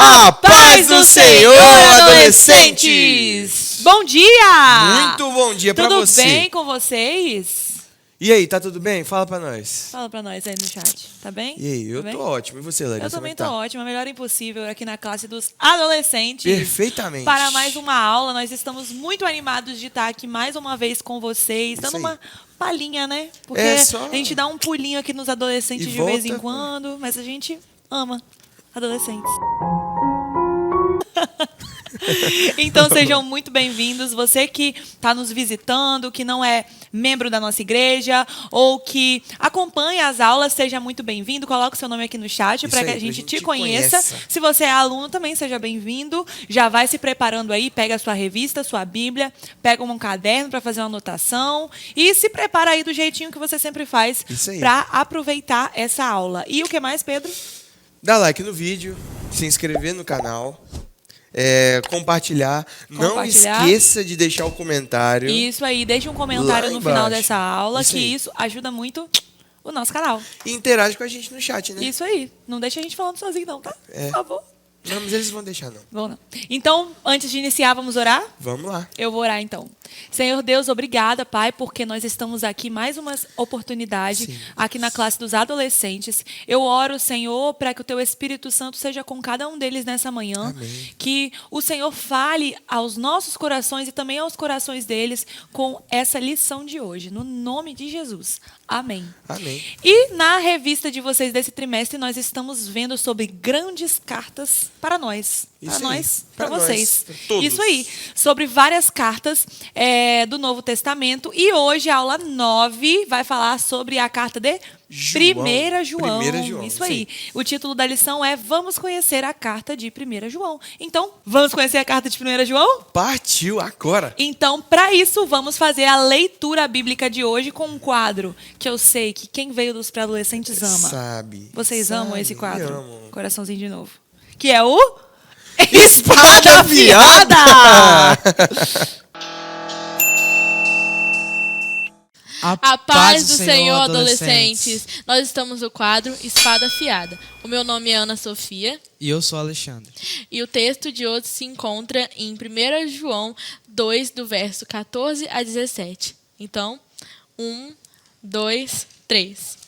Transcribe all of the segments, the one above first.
A paz do Senhor, adolescentes! Bom dia! Muito bom dia pra você. Tudo bem com vocês? E aí, tá tudo bem? Fala pra nós. Fala pra nós aí no chat, tá bem? E aí, eu Tá bem? tô ótimo. E você, Larissa? Eu também como é tô que tá? ótima, melhor impossível aqui na classe dos adolescentes. Perfeitamente. Para mais uma aula, nós estamos muito animados de estar aqui mais uma vez com vocês, Isso dando aí. uma palhinha, né? Porque É só- a gente dá um pulinho aqui nos adolescentes E de vez em volta. quando, mas a gente ama adolescentes. Então sejam muito bem-vindos. Você que está nos visitando, que não é membro da nossa igreja ou que acompanha as aulas, seja muito bem-vindo. Coloque o seu nome aqui no chat para Isso que aí, a gente pra te gente conheça. conheça. Se você é aluno, também seja bem-vindo. Já vai se preparando aí, pega a sua revista, sua Bíblia, pega um caderno para fazer uma anotação e se prepara aí do jeitinho que você sempre faz Isso aí. para aproveitar essa aula. E o que mais, Pedro? Dá like no vídeo, se inscrever no canal, compartilhar. Não Compartilhar. esqueça de deixar o comentário. Isso aí, deixe um comentário Lá no final embaixo. dessa aula, Isso que aí. isso ajuda muito o nosso canal. E interage com a gente no chat, né? Isso aí, não deixa a gente falando sozinho não, tá? Por favor. Não, mas eles vão deixar, não. Bom, não. Então, antes de iniciar, vamos orar? Vamos lá. Eu vou orar então. Senhor Deus, obrigada, Pai, porque nós estamos aqui mais uma oportunidade Sim. aqui na classe dos adolescentes. Eu oro, Senhor, para que o Teu Espírito Santo seja com cada um deles nessa manhã. Amém. Que o Senhor fale aos nossos corações e também aos corações deles com essa lição de hoje. No nome de Jesus. Amém. Amém. E na revista de vocês desse trimestre, nós estamos vendo sobre grandes cartas para nós. Para Isso aí. nós, para Para nós, vocês. para todos. Isso aí. Sobre várias cartas do Novo Testamento. E hoje, a aula 9 vai falar sobre a carta de 1 João. 1 João, Isso aí. O título da lição é Vamos conhecer a carta de 1 João. Então, vamos conhecer a carta de 1 João? Partiu agora. Então, para isso, vamos fazer a leitura bíblica de hoje com um quadro que eu sei que quem veio dos pré-adolescentes ama. Sabe. Vocês amam Sabe, esse quadro? amo. Coraçãozinho de novo. Que é o... Espada afiada! A paz do Senhor, adolescentes. Nós estamos no quadro Espada Afiada. O meu nome é Ana Sofia. E eu sou Alexandre. E o texto de hoje se encontra em 1 João 2, do verso 14 a 17. Então, 1, 2, 3.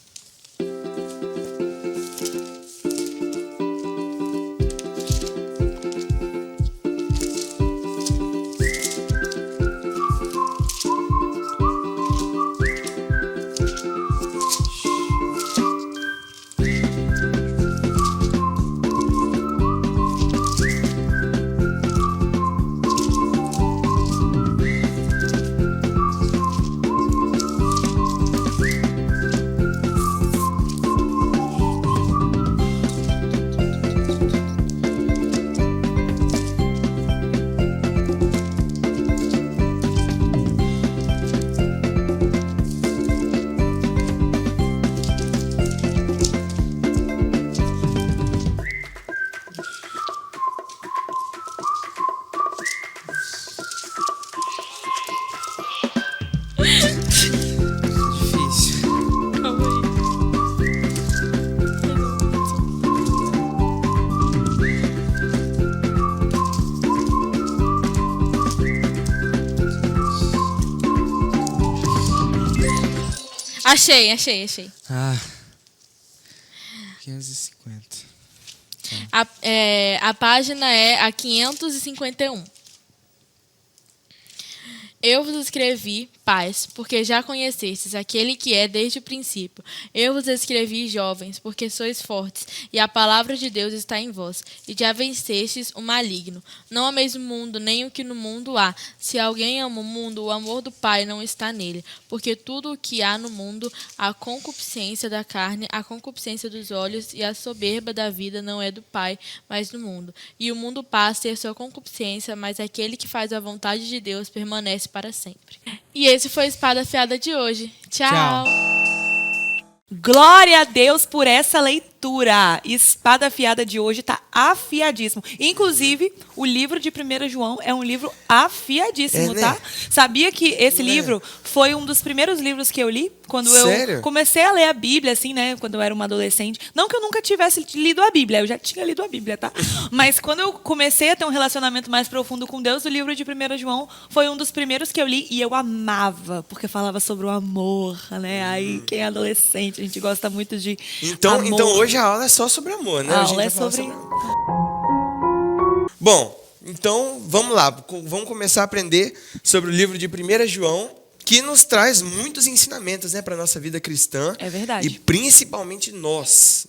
Difícil. Calma aí. Achei. Ah. 550. A página é a 551. Eu vos escrevi, pais, porque já conhecestes aquele que é desde o princípio. Eu vos escrevi, jovens, porque sois fortes, e a palavra de Deus está em vós, e já vencestes o maligno. Não ameis o mundo, nem o que no mundo há. Se alguém ama o mundo, o amor do Pai não está nele. Porque tudo o que há no mundo, a concupiscência da carne, a concupiscência dos olhos e a soberba da vida não é do Pai, mas do mundo. E o mundo passa e a sua concupiscência, mas aquele que faz a vontade de Deus permanece para sempre. E esse foi a Espada Afiada de hoje. Tchau. Tchau. Glória a Deus por essa leitura. Escritura, espada afiada de hoje está afiadíssimo. Inclusive, o livro de 1 João é um livro afiadíssimo, né? tá? Sabia que esse Né? livro foi um dos primeiros livros que eu li quando Sério? eu comecei a ler a Bíblia, assim, né? Quando eu era uma adolescente. Não que eu nunca tivesse lido a Bíblia, eu já tinha lido a Bíblia, tá? Mas quando eu comecei a ter um relacionamento mais profundo com Deus, o livro de 1 João foi um dos primeiros que eu li e eu amava, porque falava sobre o amor, né? Aí, quem é adolescente, a gente gosta muito de Então amor. hoje a aula é só sobre amor, né? A A gente aula é vai falar sobre... amor. Bom, então vamos lá. Vamos começar a aprender sobre o livro de 1 João, que nos traz muitos ensinamentos, né, para a nossa vida cristã. É verdade. E principalmente nós,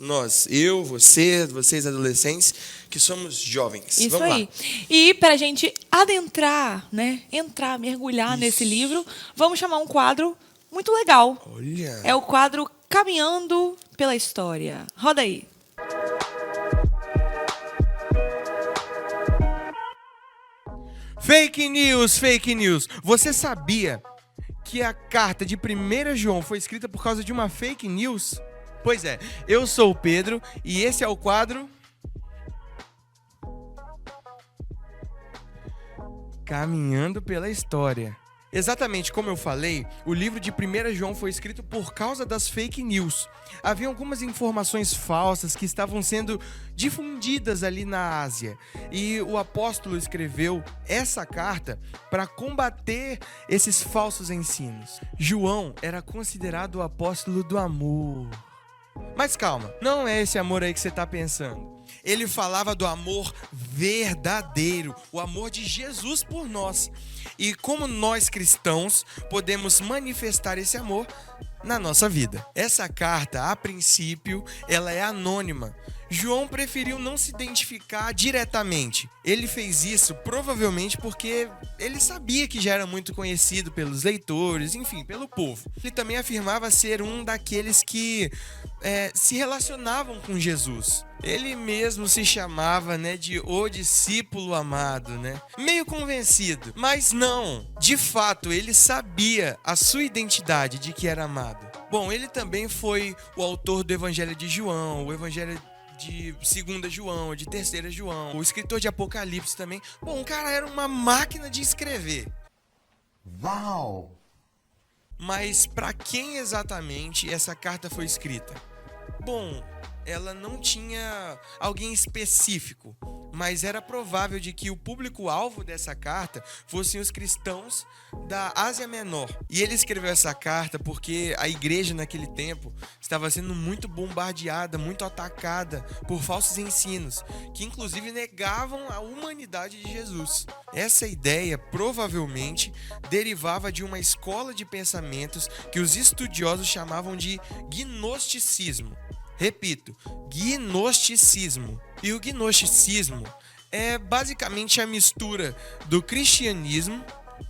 eu, vocês adolescentes, que somos jovens. Isso Vamos aí. lá. E para a gente adentrar, né? Entrar, mergulhar nesse livro, vamos chamar um quadro muito legal. Olha. É o quadro Caminhando pela História. Roda aí. Fake news, fake news. Você sabia que a carta de 1 João foi escrita por causa de uma fake news? Pois é, eu sou o Pedro e esse é o quadro Caminhando pela História. Exatamente como eu falei, o livro de 1 João foi escrito por causa das fake news. Havia algumas informações falsas que estavam sendo difundidas ali na Ásia. E o apóstolo escreveu essa carta para combater esses falsos ensinos. João era considerado o apóstolo do amor. Mas calma, não é esse amor aí que você está pensando. Ele falava do amor verdadeiro, o amor de Jesus por nós. E como nós cristãos podemos manifestar esse amor na nossa vida. Essa carta, a princípio, ela é anônima. João preferiu não se identificar diretamente. Ele fez isso provavelmente porque ele sabia que já era muito conhecido pelos leitores, enfim, pelo povo. Ele também afirmava ser um daqueles que se relacionavam com Jesus. Ele mesmo se chamava, né, de o discípulo amado, né? Meio convencido, mas não. De fato, ele sabia a sua identidade de que era amado. Bom, ele também foi o autor do Evangelho de João, o Evangelho de 2 João, de 3 João, o escritor de Apocalipse também. Bom, o cara era uma máquina de escrever. Uau! Mas para quem exatamente essa carta foi escrita? Bom, ela não tinha alguém específico, mas era provável de que o público-alvo dessa carta fossem os cristãos da Ásia Menor. E ele escreveu essa carta porque a igreja naquele tempo estava sendo muito bombardeada, muito atacada por falsos ensinos, que inclusive negavam a humanidade de Jesus. Essa ideia provavelmente derivava de uma escola de pensamentos que os estudiosos chamavam de gnosticismo. Repito, gnosticismo. E o gnosticismo é basicamente a mistura do cristianismo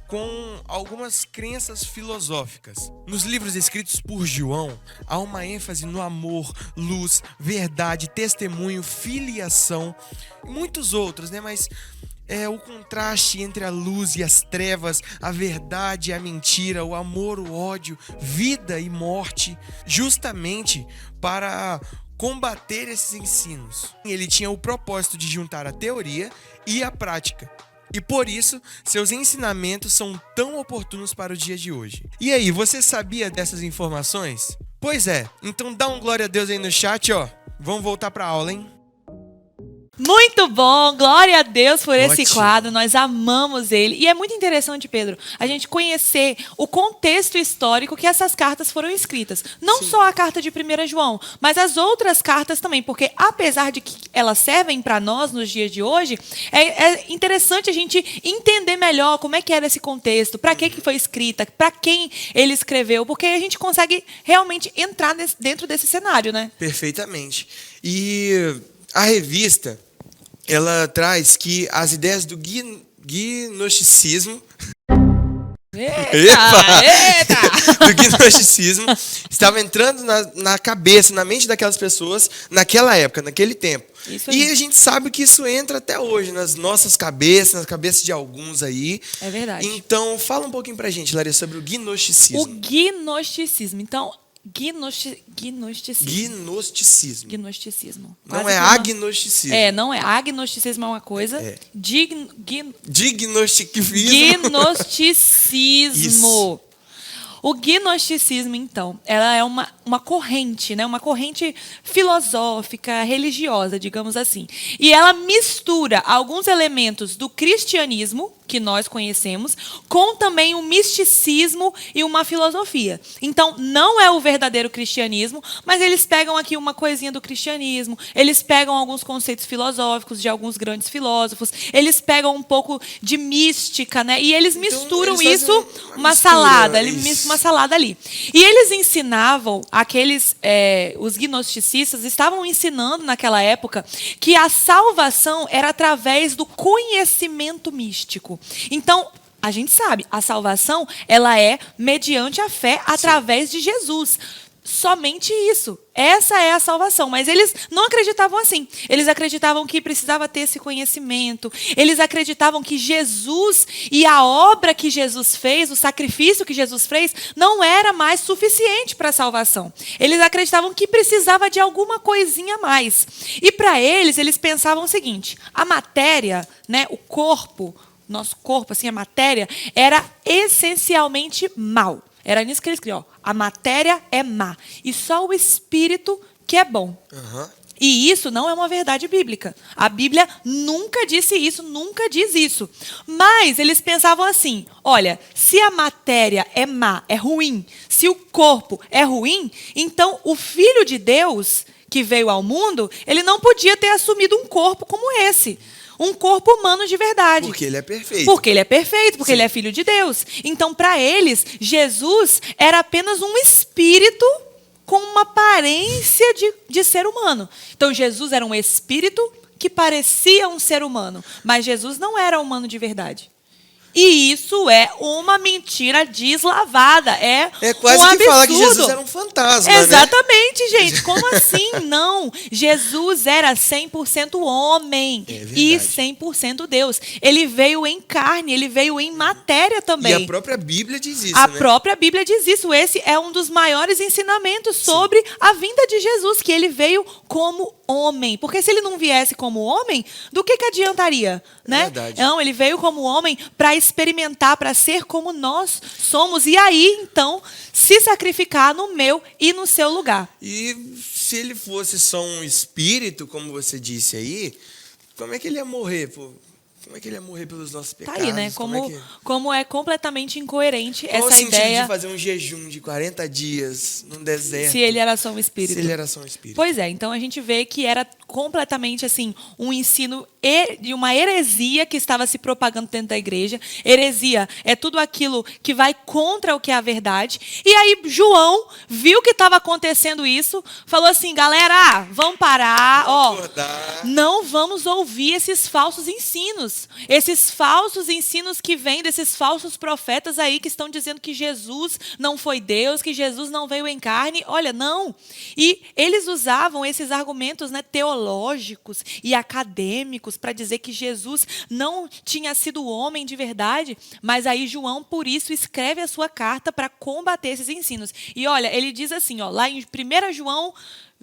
com algumas crenças filosóficas. Nos livros escritos por João, há uma ênfase no amor, luz, verdade, testemunho, filiação e muitos outros, né? Mas é o contraste entre a luz e as trevas, a verdade e a mentira, o amor, o ódio, vida e morte, justamente para combater esses ensinos. Ele tinha o propósito de juntar a teoria e a prática. E por isso, seus ensinamentos são tão oportunos para o dia de hoje. E aí, você sabia dessas informações? Pois é, então dá um glória a Deus aí no chat, ó. Vamos voltar para a aula, hein? Muito bom, glória a Deus por esse Ótimo. quadro, nós amamos ele. E é muito interessante, Pedro, a gente conhecer o contexto histórico que essas cartas foram escritas. Não só a carta de 1 João, mas as outras cartas também, porque apesar de que elas servem para nós nos dias de hoje, é interessante a gente entender melhor como é que era esse contexto, para que foi escrita, para quem ele escreveu, porque a gente consegue realmente entrar dentro desse cenário, né? Perfeitamente. E a revista, ela traz que as ideias do gnosticismo Eita! do gnosticismo estavam entrando na cabeça, na mente daquelas pessoas naquela época, naquele tempo. Isso aí. E a gente sabe que isso entra até hoje nas nossas cabeças, nas cabeças de alguns aí. É verdade. Então, fala um pouquinho pra gente, Larissa, sobre o gnosticismo. O gnosticismo. Então, Gnosticismo. Gnosticismo. Não Quase é que eu não- agnosticismo. não é. Agnosticismo é uma coisa. É. Gnosticismo. Isso. O gnosticismo, então, ela é uma corrente, né? Uma corrente filosófica, religiosa, digamos assim. E ela mistura alguns elementos do cristianismo, que nós conhecemos, com também um misticismo e uma filosofia. Então, não é o verdadeiro cristianismo, mas eles pegam aqui uma coisinha do cristianismo, eles pegam alguns conceitos filosóficos de alguns grandes filósofos, eles pegam um pouco de mística, né? E eles misturam eles fazem isso, uma uma mistura, salada, eles isso. misturam uma salada ali. E eles ensinavam, os gnosticistas estavam ensinando naquela época que a salvação era através do conhecimento místico. Então, a gente sabe, a salvação, ela é mediante a fé através de Jesus. Somente isso. Essa é a salvação. Mas eles não acreditavam assim. Eles acreditavam que precisava ter esse conhecimento. Eles acreditavam que Jesus e a obra que Jesus fez, o sacrifício que Jesus fez, não era mais suficiente para a salvação. Eles acreditavam que precisava de alguma coisinha a mais. E para eles pensavam o seguinte: a matéria, né, o corpo, nosso corpo, assim, a matéria, era essencialmente mal. Era nisso que eles criam. Ó, a matéria é má. E só o espírito que é bom. Aham. E isso não é uma verdade bíblica. A Bíblia nunca disse isso, nunca diz isso. Mas eles pensavam assim: olha, se a matéria é má, é ruim, se o corpo é ruim, então o Filho de Deus que veio ao mundo, ele não podia ter assumido um corpo como esse. Um corpo humano de verdade. Porque ele é perfeito. Porque ele é perfeito, porque Sim. ele é filho de Deus. Então, para eles, Jesus era apenas um espírito com uma aparência de ser humano. Então, Jesus era um espírito que parecia um ser humano, mas Jesus não era humano de verdade. E isso é uma mentira deslavada. É quase um que falar que absurdo. Jesus era um fantasma, Exatamente, gente. Como assim? Não. Jesus era 100% homem É e verdade. 100% Deus. Ele veio em carne, ele veio em matéria também. E a própria Bíblia diz isso, A né? própria Bíblia diz isso. Esse é um dos maiores ensinamentos sobre a vinda de Jesus, que ele veio como homem. Porque se ele não viesse como homem, do que adiantaria? Né? Verdade. Não, ele veio como homem para experimentar, para ser como nós somos. E aí, então, se sacrificar no meu e no seu lugar. E se ele fosse só um espírito, como você disse aí, como é que ele ia morrer, pô? Como é que ele ia morrer pelos nossos Tá pecados? aí, né? Como é completamente incoerente Qual o essa sentido ideia de fazer um jejum de 40 dias num deserto? se ele era só um espírito. Se ele era só um espírito. Pois é, então a gente vê que era completamente assim um ensino de uma heresia que estava se propagando dentro da igreja. Heresia é tudo aquilo que vai contra o que é a verdade. E aí João viu que estava acontecendo isso, falou assim: galera, vamos parar, ó, Acordar. não vamos ouvir esses falsos ensinos. Esses falsos ensinos que vêm desses falsos profetas aí que estão dizendo que Jesus não foi Deus, que Jesus não veio em carne. Olha, não. E eles usavam esses argumentos, né, teológicos e acadêmicos para dizer que Jesus não tinha sido homem de verdade. Mas aí João, por isso, escreve a sua carta para combater esses ensinos. E olha, ele diz assim, ó, lá em 1 João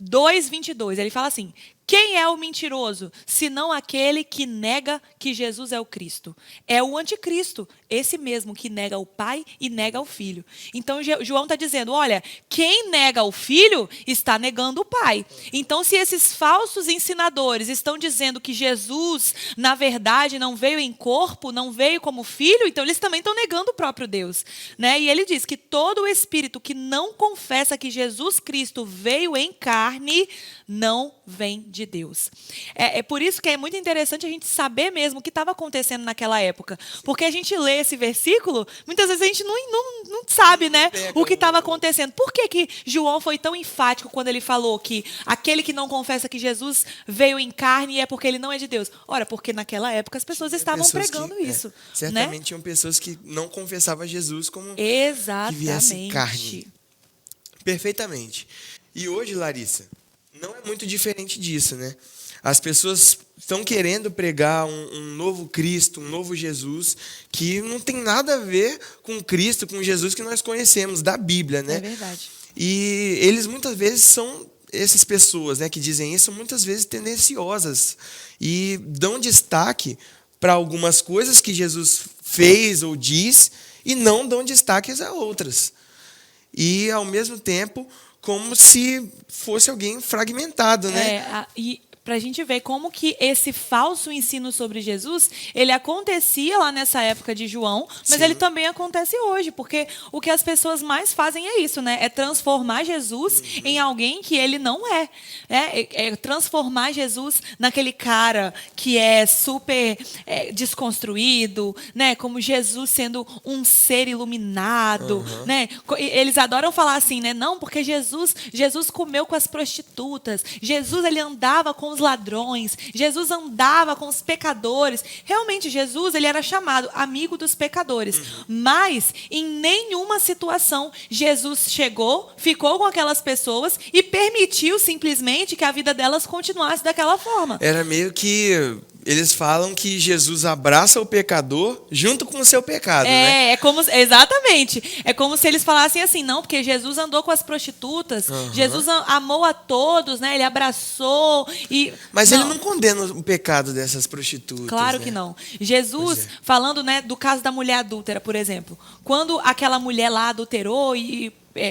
2:22, ele fala assim: quem é o mentiroso, senão aquele que nega que Jesus é o Cristo? É o anticristo, esse mesmo que nega o Pai e nega o Filho. Então, João está dizendo, olha, quem nega o Filho está negando o Pai. Então, se esses falsos ensinadores estão dizendo que Jesus, na verdade, não veio em corpo, não veio como Filho, então eles também estão negando o próprio Deus. Né? E ele diz que todo o espírito que não confessa que Jesus Cristo veio em carne, não vem de Deus. É por isso que é muito interessante a gente saber mesmo o que estava acontecendo naquela época. Porque a gente lê esse versículo, muitas vezes a gente não sabe, né, o que estava acontecendo. Por que João foi tão enfático quando ele falou que aquele que não confessa que Jesus veio em carne é porque ele não é de Deus? Ora, porque naquela época as pessoas estavam pregando isso. Certamente né? tinham pessoas que não confessavam Jesus como Exatamente. que viesse carne. Perfeitamente. E hoje, Larissa, não é muito diferente disso, né? As pessoas estão querendo pregar um novo Cristo, um novo Jesus, que não tem nada a ver com Cristo, com Jesus que nós conhecemos da Bíblia, né? É verdade. E eles muitas vezes são essas pessoas, né, que dizem isso, muitas vezes tendenciosas e dão destaque para algumas coisas que Jesus fez ou diz e não dão destaques a outras. E, ao mesmo tempo, como se fosse alguém fragmentado, né? E para a gente ver como que esse falso ensino sobre Jesus, ele acontecia lá nessa época de João, mas Sim. ele também acontece hoje, porque o que as pessoas mais fazem é isso, né? É transformar Jesus em alguém que ele não é. É transformar Jesus naquele cara que é super desconstruído, né? Como Jesus sendo um ser iluminado, né? Eles adoram falar assim, né? Não, porque Jesus comeu com as prostitutas, Jesus ele andava com os ladrões, Jesus andava com os pecadores. Realmente, Jesus ele era chamado amigo dos pecadores. Mas, em nenhuma situação, Jesus chegou, ficou com aquelas pessoas e permitiu simplesmente que a vida delas continuasse daquela forma. Era meio que eles falam que Jesus abraça o pecador junto com o seu pecado, né? Exatamente. É como se eles falassem assim, não, porque Jesus andou com as prostitutas, Jesus amou a todos, né? Ele abraçou e... Mas ele não condena o pecado dessas prostitutas. Claro né? que não. Jesus, falando, né, do caso da mulher adúltera, por exemplo, quando aquela mulher lá adulterou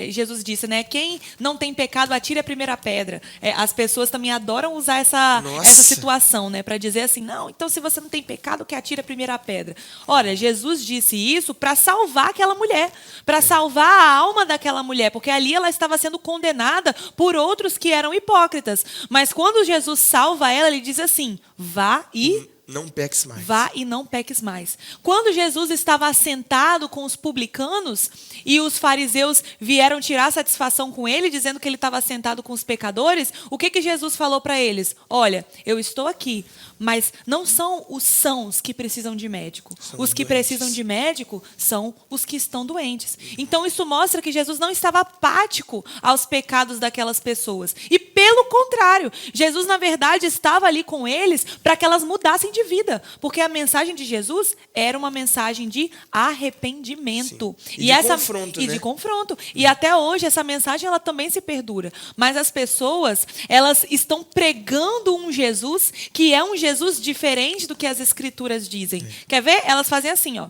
Jesus disse, né? Quem não tem pecado, atire a primeira pedra. As pessoas também adoram usar essa situação, né? Para dizer assim, não, então se você não tem pecado, que atire a primeira pedra. Olha, Jesus disse isso para salvar aquela mulher, para salvar a alma daquela mulher, porque ali ela estava sendo condenada por outros que eram hipócritas. Mas quando Jesus salva ela, ele diz assim, vá e... Não peques mais. Vá e não peques mais. Quando Jesus estava assentado com os publicanos e os fariseus vieram tirar satisfação com ele, dizendo que ele estava sentado com os pecadores, o que Jesus falou para eles? Olha, eu estou aqui, mas não são os sãos que precisam de médico. Os que precisam de médico são os que estão doentes. Então isso mostra que Jesus não estava apático aos pecados daquelas pessoas. E pelo contrário, Jesus na verdade estava ali com eles para que elas mudassem de vida, porque a mensagem de Jesus era uma mensagem de arrependimento. E de confronto, né? De confronto. E até hoje essa mensagem ela também se perdura. Mas as pessoas, elas estão pregando um Jesus que é um Jesus diferente do que as escrituras dizem. Quer ver? Elas fazem assim, ó.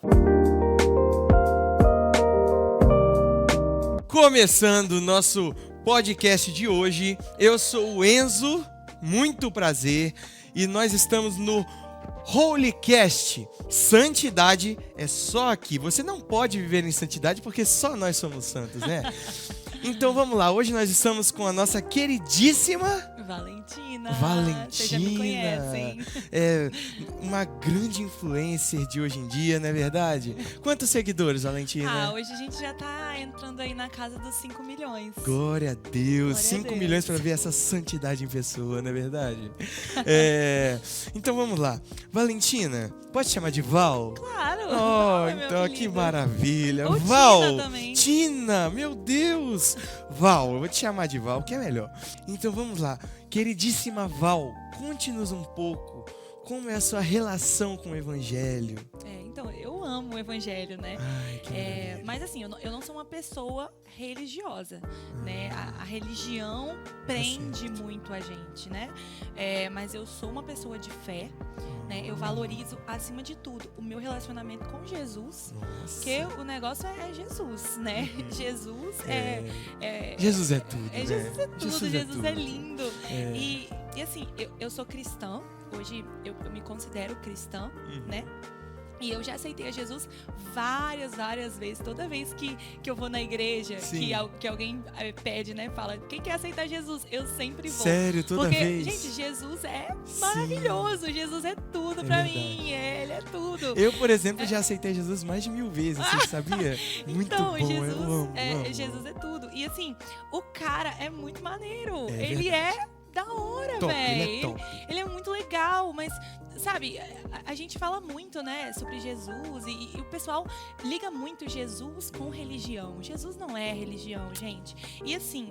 Começando o nosso podcast de hoje, eu sou o Enzo, muito prazer, e nós estamos no Holycast. Santidade é só aqui. Você não pode viver em santidade porque só nós somos santos, né? Então vamos lá, hoje nós estamos com a nossa queridíssima Valentina. Valentina. Vocês já me conhecem. É uma grande influencer de hoje em dia, não é verdade? Quantos seguidores, Valentina? Hoje a gente já tá entrando aí na casa dos 5 milhões. Glória a Deus, Glória a 5 Deus. milhões para ver essa santidade em pessoa, não é verdade? Então vamos lá. Valentina, pode chamar de Val? Claro. Oh, Ai, meu então que apelido. maravilha. Ou Val, Tina também. Tina, meu Deus. Val, eu vou te chamar de Val, que é melhor. Então vamos lá. Queridíssima Val, conte-nos um pouco como é a sua relação com o Evangelho. Então, eu amo o evangelho, né? Ai, que maravilha. Mas assim, eu não sou uma pessoa religiosa, né? A religião prende muito a gente, né? Mas eu sou uma pessoa de fé, né? Eu valorizo, acima de tudo, o meu relacionamento com Jesus, Nossa. porque o negócio é Jesus, né? Jesus Jesus é tudo, né? Jesus é tudo, Jesus tudo. é lindo. É. E assim, eu sou cristã, hoje eu me considero cristã, né? E eu já aceitei a Jesus várias vezes. Toda vez que eu vou na igreja, que alguém pede, né? Fala, quem quer aceitar Jesus? Eu sempre vou. Sério, toda Porque, vez? gente, Jesus é maravilhoso. Jesus é tudo pra mim. Ele é tudo. Eu, por exemplo, já aceitei Jesus mais de 1000 vezes, você sabia? Muito Então, bom, Jesus, eu amo. Jesus é tudo. E assim, o cara é muito maneiro. É Ele verdade. é da hora, Top, velho. ele é top. Ele é muito legal, mas, sabe, a gente fala muito, né, sobre Jesus e o pessoal liga muito Jesus com religião. Jesus não é religião, gente. E assim,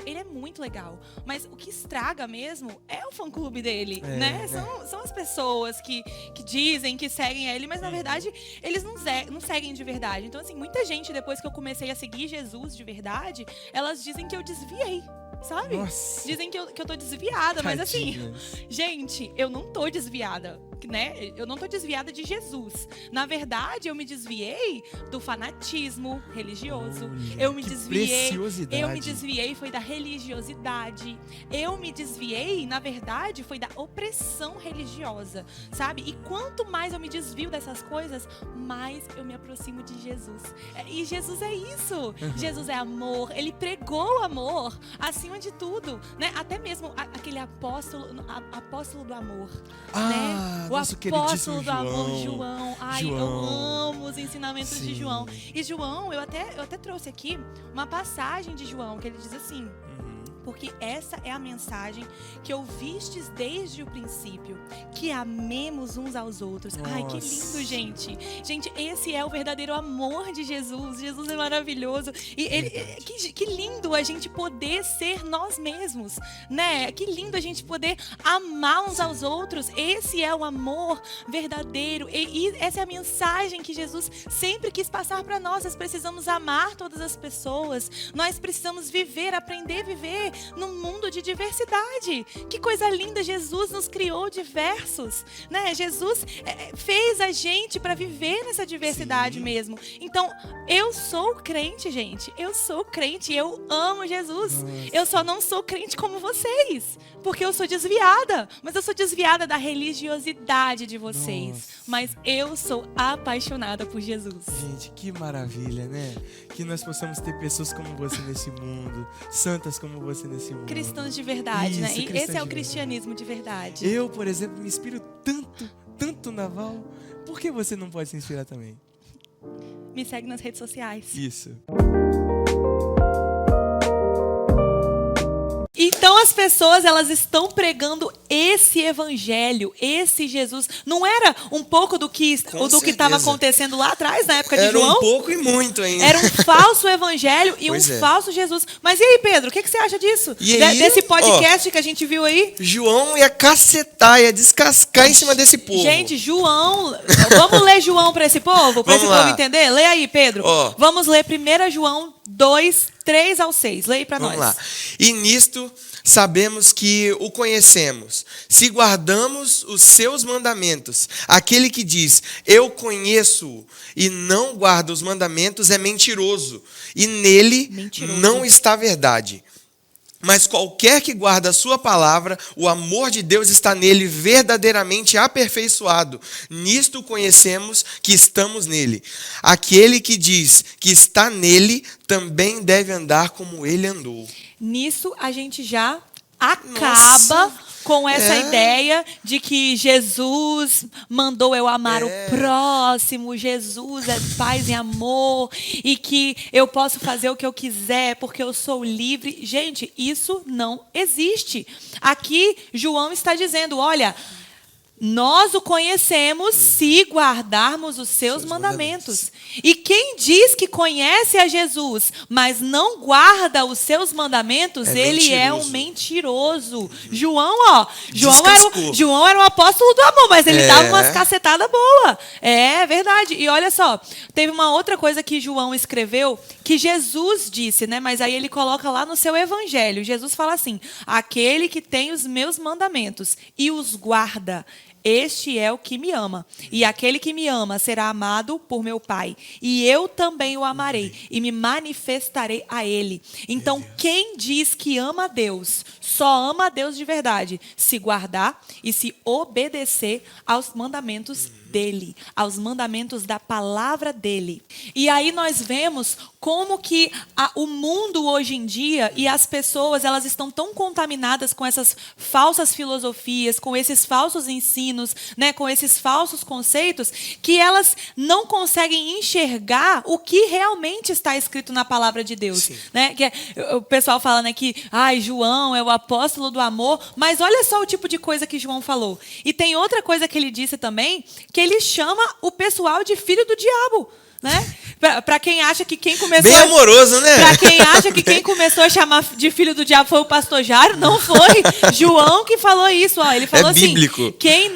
ele é muito legal, mas o que estraga mesmo é o fã-clube dele, né? São as pessoas que dizem que seguem ele, mas na verdade eles não seguem de verdade. Então, assim, muita gente, depois que eu comecei a seguir Jesus de verdade, elas dizem que eu desviei. Sabe? Nossa. Dizem que eu tô desviada, mas assim, Tadinhas. gente, eu não tô desviada, né? Eu não tô desviada de Jesus. Na verdade, eu me desviei do fanatismo religioso. Olha, Eu me que desviei. preciosidade. Eu me desviei foi da religiosidade. Eu me desviei, na verdade, foi da opressão religiosa, sabe? E quanto mais eu me desvio dessas coisas, mais eu me aproximo de Jesus. E Jesus é isso. Jesus é amor. Ele pregou o amor acima de tudo, né? Até mesmo aquele apóstolo do amor, né? O nosso queridíssimo apóstolo do amor, João. João. Ai, eu João. amo os ensinamentos Sim. de João. E João, eu até trouxe aqui uma passagem de João, que ele diz assim: porque essa é a mensagem que ouvistes desde o princípio, que amemos uns aos outros. Ai, que lindo, gente. Gente, esse é o verdadeiro amor de Jesus. Jesus é maravilhoso. E que lindo a gente poder ser nós mesmos, né? Que lindo a gente poder amar uns aos outros. Esse é o amor verdadeiro. E essa é a mensagem que Jesus sempre quis passar para nós. Nós precisamos amar todas as pessoas. Nós precisamos viver, aprender a viver num mundo de diversidade. Que coisa linda, Jesus nos criou diversos, né? Jesus fez a gente para viver nessa diversidade mesmo. Então, eu sou crente, gente. Eu sou crente, eu amo Jesus. Eu só não sou crente como vocês, porque eu sou desviada, mas eu sou desviada da religiosidade de vocês. Mas eu sou apaixonada por Jesus. Gente, que maravilha, né? Que nós possamos ter pessoas como você nesse mundo, santas como você nesse mundo. Cristãos de verdade, né? Isso, E cristãos esse é o de cristianismo de verdade. Eu, por exemplo, me inspiro tanto na Val. Por que você não pode se inspirar também? Me segue nas redes sociais. Isso. Então as pessoas, elas estão pregando esse evangelho, esse Jesus. Não era um pouco do que estava acontecendo lá atrás, na época de Era João? um pouco e muito ainda. Era um falso evangelho e Pois um é. falso Jesus. Mas e aí, Pedro, o que você acha disso? E aí, Desse podcast que a gente viu aí? João ia cacetar, ia descascar em cima desse povo. Gente, João... Vamos ler João para esse povo? Para esse Vamos lá. povo entender? Lê aí, Pedro. Ó. Vamos ler 1 João 2, 3 ao 6. Lê aí para nós. Vamos lá. E nisto sabemos que o conhecemos, se guardamos os seus mandamentos. Aquele que diz, eu conheço-o, e não guarda os mandamentos, é mentiroso, e nele não está a verdade. Mas qualquer que guarda a sua palavra, o amor de Deus está nele verdadeiramente aperfeiçoado. Nisto conhecemos que estamos nele. Aquele que diz que está nele, também deve andar como ele andou. Nisso a gente já acaba com essa ideia de que Jesus mandou eu amar o próximo, Jesus é paz e amor, e que eu posso fazer o que eu quiser porque eu sou livre. Gente, isso não existe. Aqui João está dizendo, olha, nós o conhecemos se guardarmos os seus mandamentos. E quem diz que conhece a Jesus, mas não guarda os seus mandamentos, ele é um mentiroso. João era o apóstolo do amor, mas ele dava umas cacetadas boas. É verdade. E olha só, teve uma outra coisa que João escreveu, que Jesus disse, né? Mas aí ele coloca lá no seu evangelho. Jesus fala assim, aquele que tem os meus mandamentos e os guarda, este é o que me ama. E aquele que me ama será amado por meu Pai. E eu também o amarei e me manifestarei a ele. Então, quem diz que ama a Deus, só ama a Deus de verdade, se guardar e se obedecer aos mandamentos dele, aos mandamentos da palavra dele. E aí nós vemos como que o mundo hoje em dia e as pessoas, elas estão tão contaminadas com essas falsas filosofias, com esses falsos ensinos, né, com esses falsos conceitos, que elas não conseguem enxergar o que realmente está escrito na palavra de Deus, né? Que o pessoal fala, né, que João é o apóstolo do amor, mas olha só o tipo de coisa que João falou. E tem outra coisa que ele disse também, que ele chama o pessoal de filho do diabo, né? Para quem acha que quem começou... Bem amoroso, né? Para quem acha que quem começou a chamar de filho do diabo foi o pastor Jairo, não foi. João que falou isso. Ó. Ele falou assim, bíblico. quem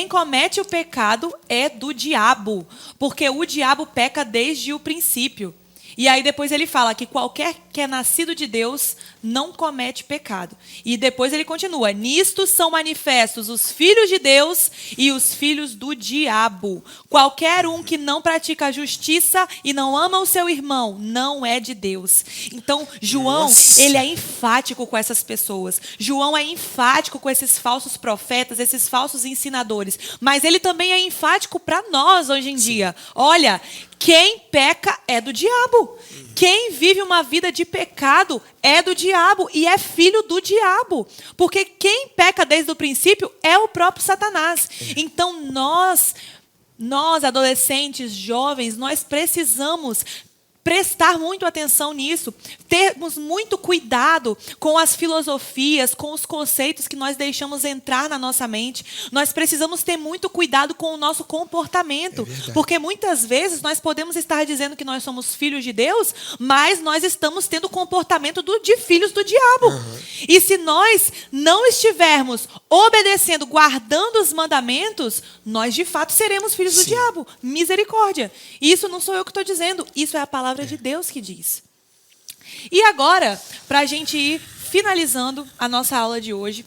comete o pecado é do diabo, porque o diabo peca desde o princípio. E aí depois ele fala que qualquer que é nascido de Deus não comete pecado. E depois ele continua: nisto são manifestos os filhos de Deus e os filhos do diabo. Qualquer um que não pratica a justiça e não ama o seu irmão não é de Deus. Então, João, ele é enfático com essas pessoas. João é enfático com esses falsos profetas, esses falsos ensinadores. Mas ele também é enfático para nós hoje em dia. Olha, quem peca é do diabo. Quem vive uma vida de pecado é do diabo e é filho do diabo. Porque quem peca desde o princípio é o próprio Satanás. Então nós adolescentes, jovens, nós precisamos prestar muito atenção nisso, termos muito cuidado com as filosofias, com os conceitos que nós deixamos entrar na nossa mente. Nós precisamos ter muito cuidado com o nosso comportamento, porque muitas vezes nós podemos estar dizendo que nós somos filhos de Deus, mas nós estamos tendo o comportamento de filhos do diabo. E se nós não estivermos obedecendo, guardando os mandamentos, nós de fato seremos filhos do diabo. Misericórdia. Isso não sou eu que estou dizendo, isso é a palavra de Deus que diz. E agora, para a gente ir finalizando a nossa aula de hoje,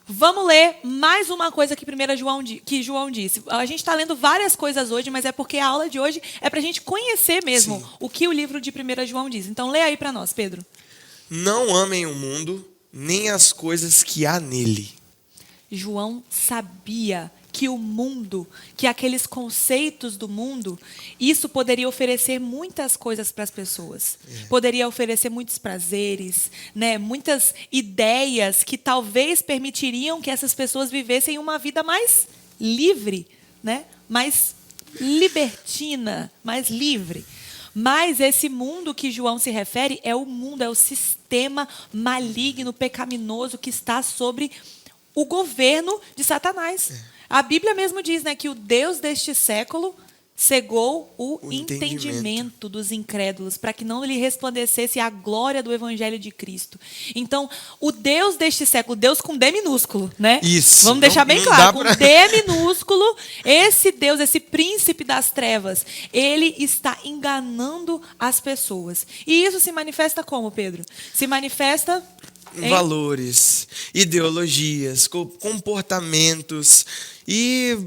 vamos ler mais uma coisa que João disse. A gente está lendo várias coisas hoje, mas é porque a aula de hoje é para a gente conhecer mesmo o que o livro de 1 João diz. Então, lê aí para nós, Pedro. Não amem o mundo, nem as coisas que há nele. João sabia que o mundo, que aqueles conceitos do mundo, isso poderia oferecer muitas coisas para as pessoas. Poderia oferecer muitos prazeres, né? Muitas ideias que talvez permitiriam que essas pessoas vivessem uma vida mais livre, né? Mais libertina, mais livre. Mas esse mundo que João se refere é o sistema maligno, pecaminoso que está sobre o governo de Satanás. A Bíblia mesmo diz, né, que o Deus deste século cegou o entendimento dos incrédulos, para que não lhe resplandecesse a glória do Evangelho de Cristo. Então, o Deus deste século, Deus com D minúsculo, né? Isso. Vamos deixar bem claro, com D minúsculo, esse Deus, esse príncipe das trevas, ele está enganando as pessoas. E isso se manifesta como, Pedro? Se manifesta em valores, ideologias, comportamentos e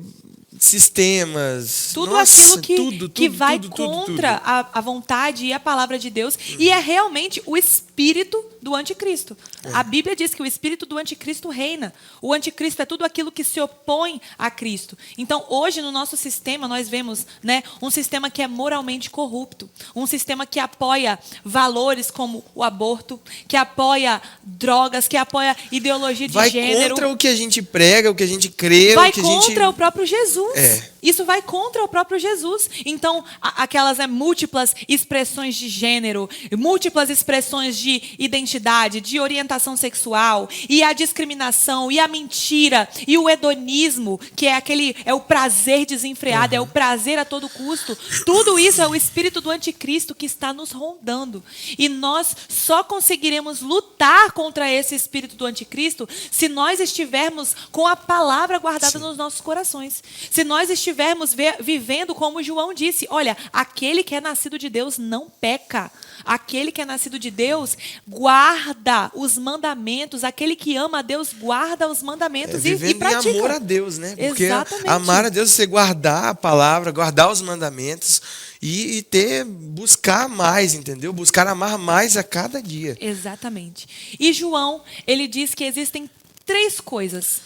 sistemas. Tudo Nossa, aquilo que vai contra a vontade e a palavra de Deus. E é realmente o espírito do anticristo. A Bíblia diz que o espírito do anticristo reina. O anticristo é tudo aquilo que se opõe a Cristo. Então, hoje, no nosso sistema, nós vemos, né, um sistema que é moralmente corrupto. Um sistema que apoia valores como o aborto, que apoia drogas, que apoia ideologia de gênero. Vai contra o que a gente prega, o que a gente crê. Vai o que contra o próprio Jesus. É. Isso vai contra o próprio Jesus. Então, aquelas múltiplas expressões de gênero, múltiplas expressões de identidade, de orientação sexual, e a discriminação, e a mentira, e o hedonismo, que é o prazer desenfreado, é o prazer a todo custo. Tudo isso é o espírito do anticristo que está nos rondando. E nós só conseguiremos lutar contra esse espírito do anticristo se nós estivermos com a palavra guardada nos nossos corações. Se nós estivermos vivendo como João disse, olha, aquele que é nascido de Deus não peca. Aquele que é nascido de Deus guarda os mandamentos. Aquele que ama a Deus guarda os mandamentos e pratica. Em amor a Deus, né? Porque exatamente. Amar a Deus é você guardar a palavra, guardar os mandamentos e buscar mais, entendeu? Buscar amar mais a cada dia. Exatamente. E João, ele diz que existem três coisas,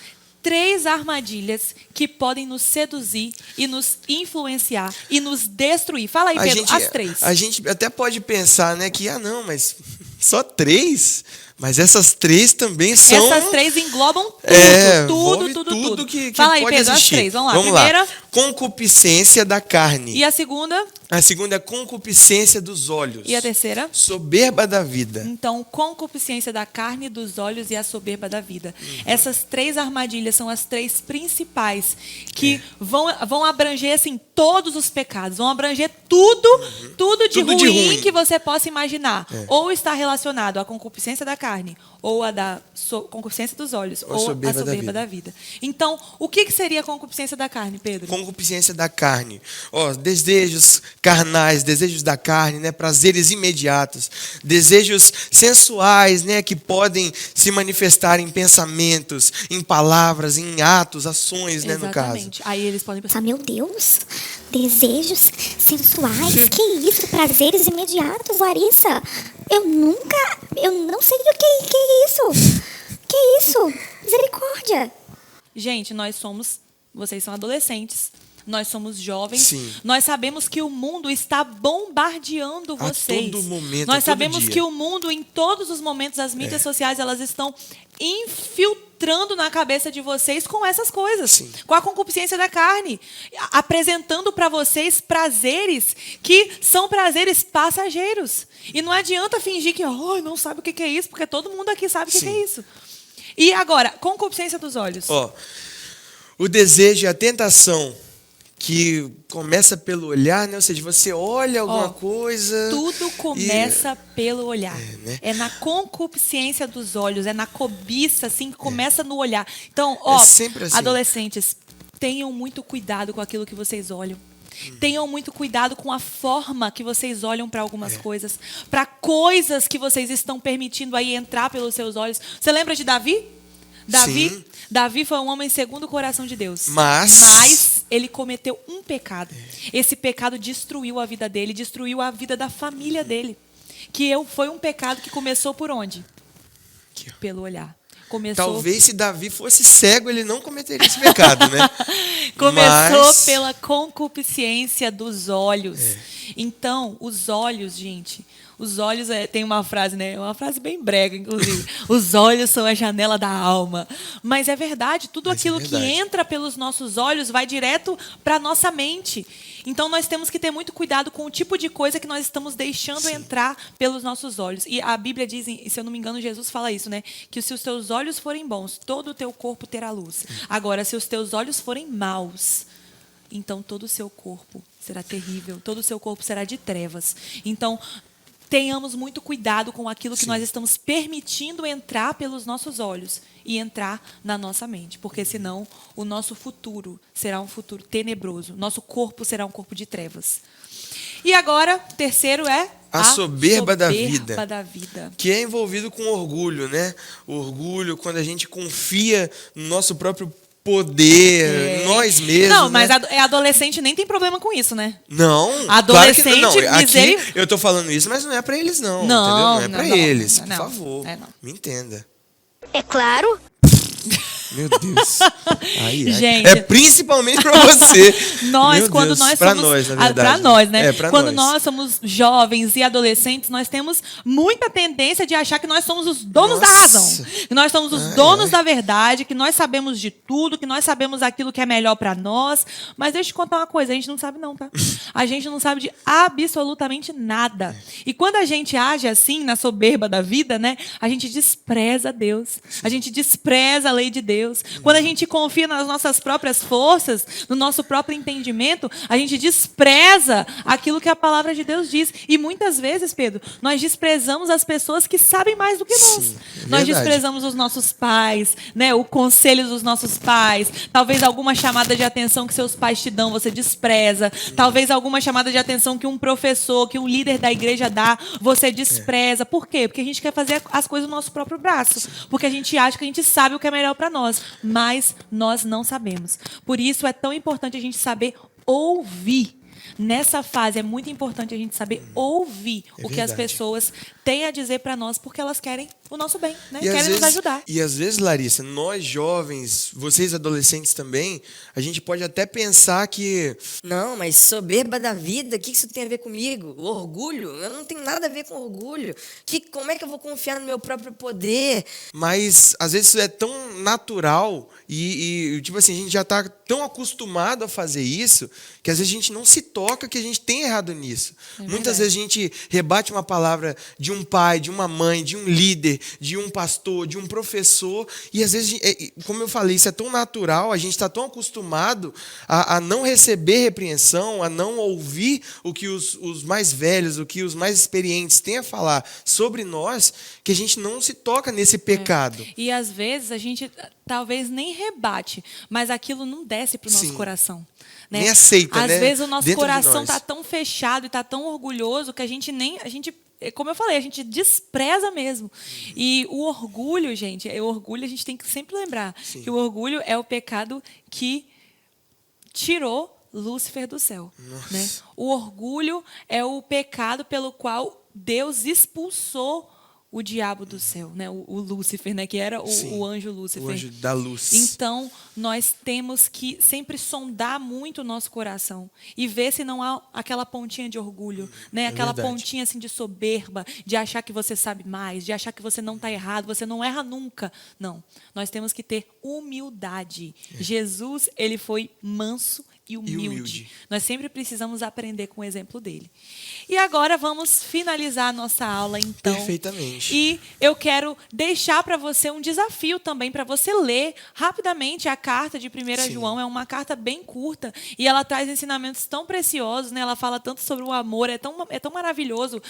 3 armadilhas que podem nos seduzir e nos influenciar e nos destruir. Fala aí, Pedro, as 3. A gente até pode pensar, né, que, não, mas só 3? Mas essas 3 também são... Essas 3 englobam tudo. Que Fala aí, pode Pedro, existir. as 3. Vamos lá. Vamos Primeira. lá. Concupiscência da carne. E a segunda? A segunda é concupiscência dos olhos. E a terceira? Soberba da vida. Então, concupiscência da carne, dos olhos e a soberba da vida. Essas 3 armadilhas são as 3 principais que vão abranger assim todos os pecados, vão abranger tudo de ruim que você possa imaginar. Ou está relacionado à concupiscência da carne, ou a da concupiscência dos olhos, ou a soberba da vida. Então, o que seria a concupiscência da carne, Pedro? Concupiscência da carne. Desejos carnais, desejos da carne, né, prazeres imediatos, desejos sensuais, né, que podem se manifestar em pensamentos, em palavras, em atos, ações, né, no caso. Exatamente. Aí eles podem pensar, Meu Deus, desejos sensuais, que isso, prazeres imediatos, Larissa. Eu não sei o que é isso. Que isso? Misericórdia. gente, vocês são adolescentes. Nós somos jovens. Sim. Nós sabemos que o mundo está bombardeando vocês. todo momento, Nós a todo sabemos dia. que o mundo, em todos os momentos, as mídias sociais, elas estão infiltrando na cabeça de vocês com essas coisas. Sim. Com a concupiscência da carne. Apresentando para vocês prazeres que são prazeres passageiros. E não adianta fingir que não sabe o que é isso, porque todo mundo aqui sabe o que é isso. E agora, concupiscência dos olhos. O desejo e a tentação que começa pelo olhar, né? Ou seja, você olha alguma coisa... Tudo começa pelo olhar. né? É na concupiscência dos olhos, é na cobiça, assim, que começa no olhar. Então, sempre assim. adolescentes, tenham muito cuidado com aquilo que vocês olham. Tenham muito cuidado com a forma que vocês olham para algumas coisas, para coisas que vocês estão permitindo aí entrar pelos seus olhos. Você lembra de Davi? Sim. Davi foi um homem segundo o coração de Deus. Mas ele cometeu um pecado. Esse pecado destruiu a vida dele, destruiu a vida da família dele. Foi um pecado que começou por onde? Aqui, ó. Pelo olhar. Começou... Talvez se Davi fosse cego, ele não cometeria esse pecado, né? Começou pela concupiscência dos olhos. Então, os olhos, gente... Os olhos, tem uma frase, né? Uma frase bem brega, inclusive. Os olhos são a janela da alma. Mas é verdade, tudo aquilo que entra pelos nossos olhos vai direto para a nossa mente. Então, nós temos que ter muito cuidado com o tipo de coisa que nós estamos deixando entrar pelos nossos olhos. E a Bíblia diz, se eu não me engano, Jesus fala isso, né? Que se os teus olhos forem bons, todo o teu corpo terá luz. Agora, se os teus olhos forem maus, então todo o seu corpo será terrível. Todo o seu corpo será de trevas. Então... tenhamos muito cuidado com aquilo que nós estamos permitindo entrar pelos nossos olhos e entrar na nossa mente, porque senão o nosso futuro será um futuro tenebroso, nosso corpo será um corpo de trevas. E agora, terceiro é a soberba da vida. Que é envolvido com orgulho, né? Orgulho, quando a gente confia no nosso próprio poder, nós mesmos. Não, mas né? Adolescente nem tem problema com isso, né? Não. Adolescente, claro que não. miséria... Aqui eu tô falando isso, mas não é pra eles, não. Não, entendeu? Não é pra eles. não. Por favor, não. me entenda. É claro. Meu Deus. Gente, é principalmente pra você. Nós, quando nós pra somos... nós, na verdade. Pra nós, né? Pra quando nós. nós somos jovens e adolescentes, nós temos muita tendência de achar que nós somos os donos da razão. Que nós somos os donos da verdade, que nós sabemos de tudo, que nós sabemos aquilo que é melhor pra nós. Mas deixa eu te contar uma coisa, a gente não sabe não, tá? A gente não sabe de absolutamente nada. E quando a gente age assim, na soberba da vida, né? A gente despreza Deus. A gente despreza a lei de Deus. Quando a gente confia nas nossas próprias forças, no nosso próprio entendimento, a gente despreza aquilo que a palavra de Deus diz. E muitas vezes, Pedro, nós desprezamos as pessoas que sabem mais do que nós. Sim, nós verdade. desprezamos os nossos pais, né? O conselho dos nossos pais. Talvez alguma chamada de atenção que seus pais te dão, você despreza. Talvez alguma chamada de atenção que um professor, que um líder da igreja dá, você despreza. Por quê? Porque a gente quer fazer as coisas no nosso próprio braço. Porque a gente acha que a gente sabe o que é melhor para nós. Mas nós não sabemos. Por isso é tão importante a gente saber ouvir Nessa fase é muito importante a gente saber ouvir o que as verdade. pessoas têm a dizer para nós, porque elas querem o nosso bem, né? E às Querem nos vezes- ajudar. E às vezes, Larissa, nós jovens, vocês adolescentes também, a gente pode até pensar que Não, mas soberba da vida, o que isso tem a ver comigo? O orgulho? Eu não tenho nada a ver com orgulho. Como é que eu vou confiar no meu próprio poder? Mas às vezes isso é tão natural e tipo assim, a gente já está tão acostumado a fazer isso que às vezes a gente não se toca que a gente tem errado nisso. Muitas vezes a gente rebate uma palavra de um pai, de uma mãe, de um líder, de um pastor, de um professor e às vezes, como eu falei, isso é tão natural, a gente está tão acostumado a não receber repreensão, a não ouvir o que os mais velhos, o que os mais experientes têm a falar sobre nós, que a gente não se toca nesse pecado. E às vezes a gente talvez nem rebate, mas aquilo não desce para o nosso Sim. coração. Né? Nem aceita, Às né? vezes o nosso Dentro de coração nós. está tão fechado e está tão orgulhoso que a gente, como eu falei, a gente despreza mesmo. E o orgulho, gente, a gente tem que sempre lembrar que o orgulho é o pecado que tirou Lúcifer do céu. Né? O orgulho é o pecado pelo qual Deus expulsou o diabo do céu, né? O Lúcifer, né? Que era Sim, o anjo Lúcifer. o anjo da luz. Então, nós temos que sempre sondar muito o nosso coração e ver se não há aquela pontinha de orgulho, né? Aquela verdade. pontinha assim de soberba, de achar que você sabe mais, de achar que você não está errado, você não erra nunca. Não, nós temos que ter humildade. Jesus, ele foi manso e humilde. Nós sempre precisamos aprender com o exemplo dele. E agora vamos finalizar a nossa aula, então. Perfeitamente. E eu quero deixar para você um desafio também, para você ler rapidamente a carta de 1 João. É uma carta bem curta e ela traz ensinamentos tão preciosos, né? Ela fala tanto sobre o amor, é tão maravilhoso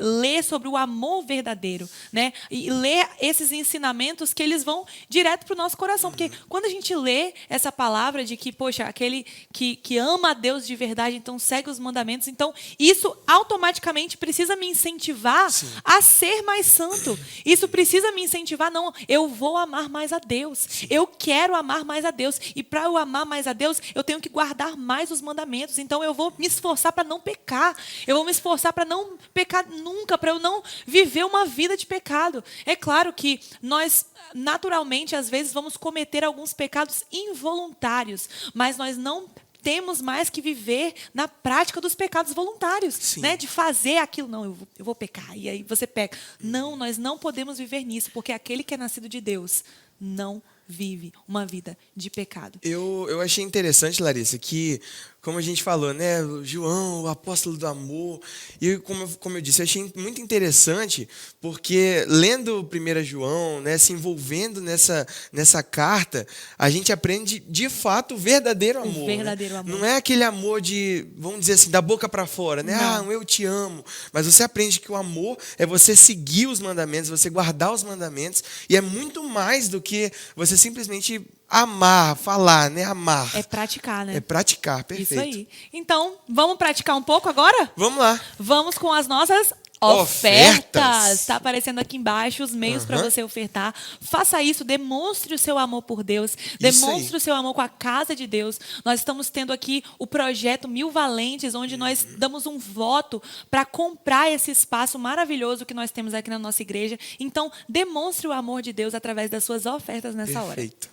ler sobre o amor verdadeiro, né? E ler esses ensinamentos que eles vão direto para o nosso coração. Porque quando a gente lê essa palavra de que, poxa, aquele que ama a Deus de verdade, então segue os mandamentos, então isso automaticamente precisa me incentivar a ser mais santo. Isso precisa me incentivar, não, eu vou amar mais a Deus. Eu quero amar mais a Deus. E para eu amar mais a Deus, eu tenho que guardar mais os mandamentos. Então eu vou me esforçar para não pecar. Eu vou me esforçar para não pecar nunca, para eu não viver uma vida de pecado. É claro que nós, naturalmente, às vezes vamos cometer alguns pecados involuntários, mas nós não temos mais que viver na prática dos pecados voluntários, né? De fazer aquilo. Não, eu vou pecar, e aí você peca. Não, nós não podemos viver nisso, porque aquele que é nascido de Deus não vive uma vida de pecado. Eu achei interessante, Larissa, que, como a gente falou, né, o João, o apóstolo do amor, e como eu disse, eu achei muito interessante, porque lendo 1 João, né, se envolvendo nessa carta, a gente aprende, de fato, o verdadeiro amor. O verdadeiro amor. Não é aquele amor de, vamos dizer assim, da boca para fora, né? Não. Eu te amo. Mas você aprende que o amor é você seguir os mandamentos, você guardar os mandamentos, e é muito mais do que você simplesmente amar, falar, né? Amar. É praticar, né? É praticar, perfeito. Isso aí. Então, vamos praticar um pouco agora? Vamos lá. Vamos com as nossas Ofertas. ofertas. Está aparecendo aqui embaixo os meios para você ofertar. Faça isso, demonstre o seu amor por Deus, demonstre o seu amor com a casa de Deus. Nós estamos tendo aqui o projeto 1000 Valentes, onde nós damos um voto para comprar esse espaço maravilhoso que nós temos aqui na nossa igreja. Então, demonstre o amor de Deus através das suas ofertas nessa hora. Perfeito.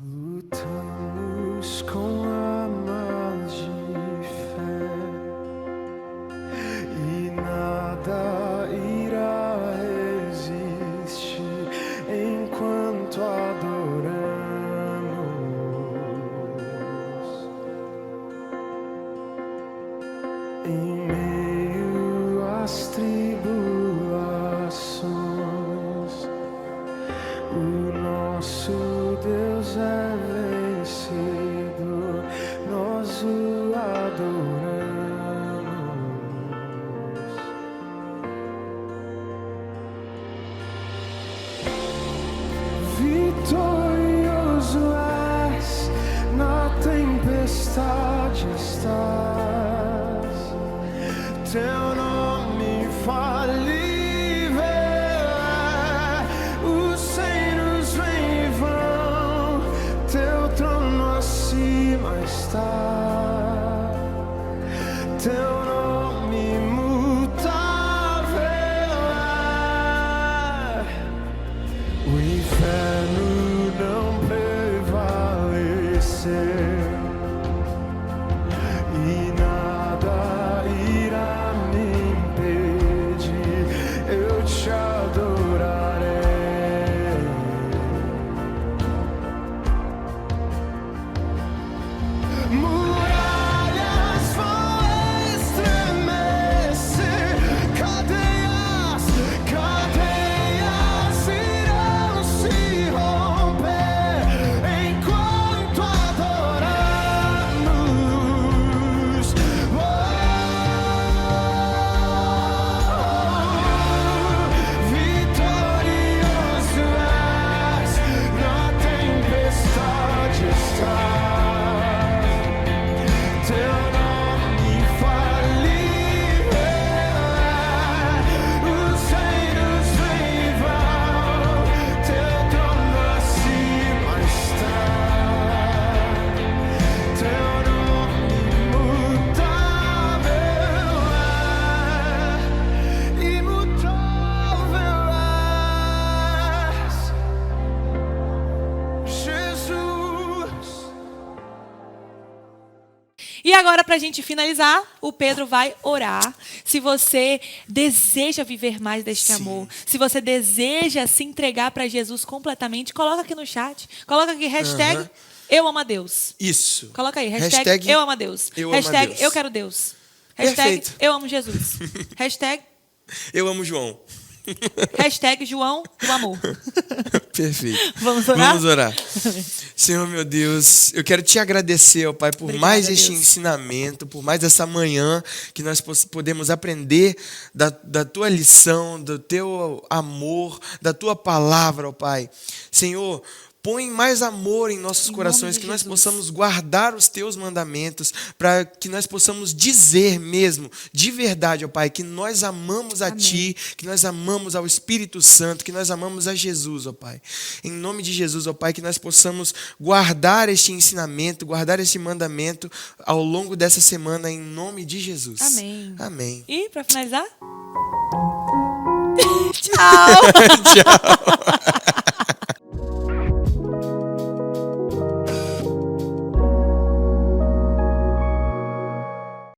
Lutamos com armas de fé e nada irá resistir enquanto adoramos. Em meio às tribulações, o nosso Deus é vencido, nós o adoramos. Vitorioso és, na tempestade estás, teu nome infalível é, os reinos vêm e vão, teu trono acima está. agora, pra gente finalizar, o Pedro vai orar. Se você deseja viver mais deste amor, se você deseja se entregar pra Jesus completamente, coloca aqui no chat. Coloca aqui hashtag eu amo a Deus. Isso. Coloca aí, hashtag eu amo a Deus. eu amo a Hashtag Deus. eu quero Deus. Hashtag Perfeito. eu amo Jesus. Hashtag Eu amo João. Hashtag João do Amor. Perfeito. Vamos orar? Vamos orar. Senhor, meu Deus, eu quero te agradecer, ó Pai, por Obrigada, mais este Deus. ensinamento, por mais essa manhã que nós podemos aprender da tua lição, do teu amor, da tua palavra, ó Pai. Senhor, põe mais amor em nossos Em corações, nome de que nós Jesus. possamos guardar os teus mandamentos, para que nós possamos dizer mesmo, de verdade, ó Pai, que nós amamos a Amém. Ti, que nós amamos ao Espírito Santo, que nós amamos a Jesus, ó Pai. Em nome de Jesus, ó Pai, que nós possamos guardar este ensinamento, guardar este mandamento ao longo dessa semana, em nome de Jesus. Amém. Amém. E, pra finalizar? Tchau! Tchau.